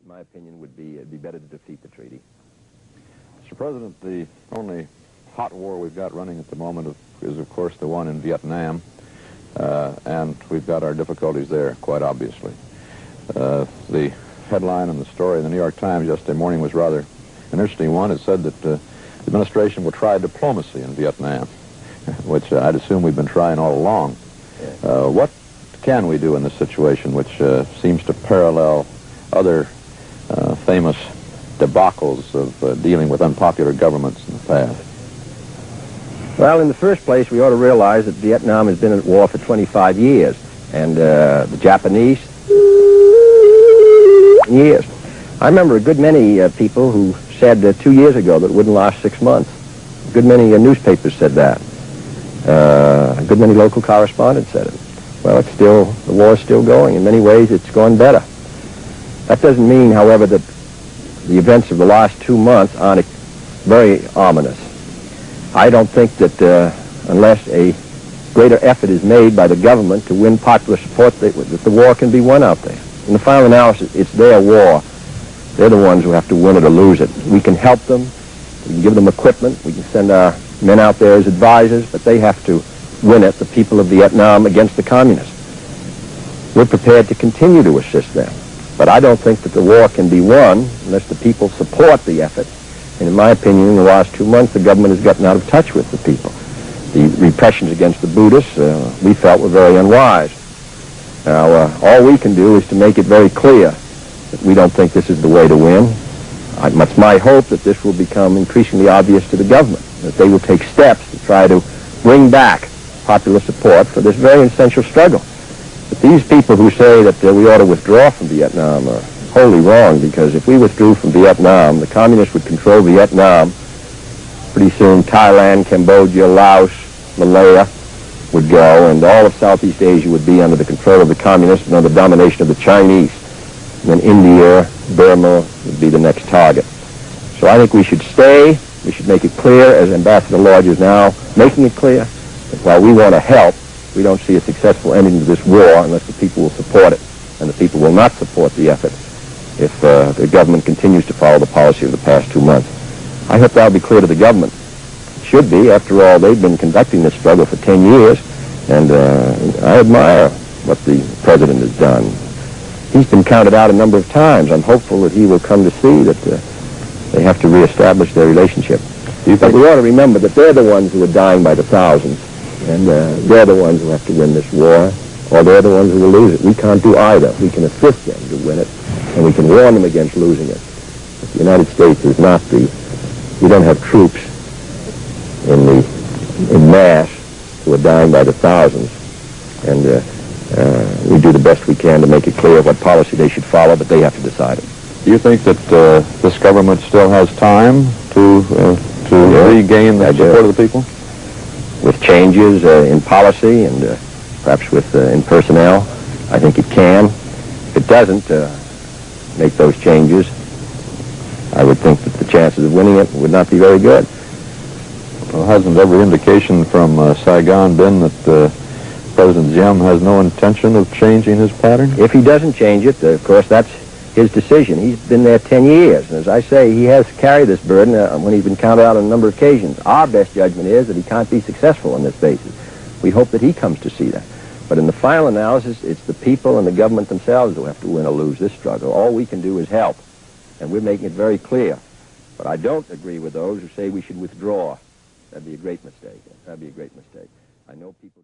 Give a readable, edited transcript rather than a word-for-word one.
my opinion, would be it'd be better to defeat the treaty. Mr. President, the only hot war we've got running at the moment is, of course, the one in Vietnam, and we've got our difficulties there, quite obviously. The headline in the story in the New York Times yesterday morning was rather an interesting one. It said that the administration will try diplomacy in Vietnam, which I'd assume we've been trying all along. What can we do in this situation, which seems to parallel other famous debacles of dealing with unpopular governments in the past? Well, in the first place, we ought to realize that Vietnam has been at war for 25 years, and the Japanese, years. I remember a good many people who said 2 years ago that it wouldn't last 6 months. A good many newspapers said that. A good many local correspondents said it. Well, the war is still going. In many ways, it's gone better. That doesn't mean, however, that the events of the last 2 months aren't very ominous. I don't think that unless a greater effort is made by the government to win popular support, that the war can be won out there. In the final analysis, it's their war. They're the ones who have to win it or lose it. We can help them. We can give them equipment. We can send our men out there as advisors, but they have to win it, the people of Vietnam, against the communists. We're prepared to continue to assist them. But I don't think that the war can be won unless the people support the effort. And in my opinion, in the last 2 months, the government has gotten out of touch with the people. The repressions against the Buddhists, we felt, were very unwise. Now, all we can do is to make it very clear that we don't think this is the way to win. It's my hope that this will become increasingly obvious to the government, that they will take steps to try to bring back popular support for this very essential struggle. But these people who say that we ought to withdraw from Vietnam are wholly wrong, because if we withdrew from Vietnam, the communists would control Vietnam. Pretty soon Thailand, Cambodia, Laos, Malaya would go, and all of Southeast Asia would be under the control of the communists and under the domination of the Chinese. And then India, Burma would be the next target. So I think we should stay. We should make it clear, as Ambassador Lodge is now making it clear, that while we want to help, we don't see a successful ending to this war unless the people will support it. And the people will not support the effort if the government continues to follow the policy of the past 2 months. I hope that will be clear to the government. It should be. After all, they've been conducting this struggle for 10 years, and I admire what the president has done. He's been counted out a number of times. I'm hopeful that he will come to see that they have to reestablish their relationship. But we ought to remember that they're the ones who are dying by the thousands, and they're the ones who have to win this war, or they're the ones who will lose it. We can't do either. We can assist them to win it, and we can warn them against losing it. But the United States is not we don't have troops in mass who are dying by the thousands, and we do the best we can to make it clear what policy they should follow, but they have to decide it. Do you think that this government still has time to regain the support of the people? With changes in policy and perhaps in personnel, I think it can. If it doesn't make those changes, I would think that the chances of winning it would not be very good. Well, hasn't every indication from Saigon been that President Diem has no intention of changing his pattern? If he doesn't change it, of course, that's his decision. He's been there 10 years, and as I say, he has carried this burden when he's been counted out on a number of occasions. Our best judgment is that he can't be successful on this basis. We hope that he comes to see that. But in the final analysis, it's the people and the government themselves who have to win or lose this struggle. All we can do is help, and we're making it very clear. But I don't agree with those who say we should withdraw. That'd be a great mistake. That'd be a great mistake. I know people...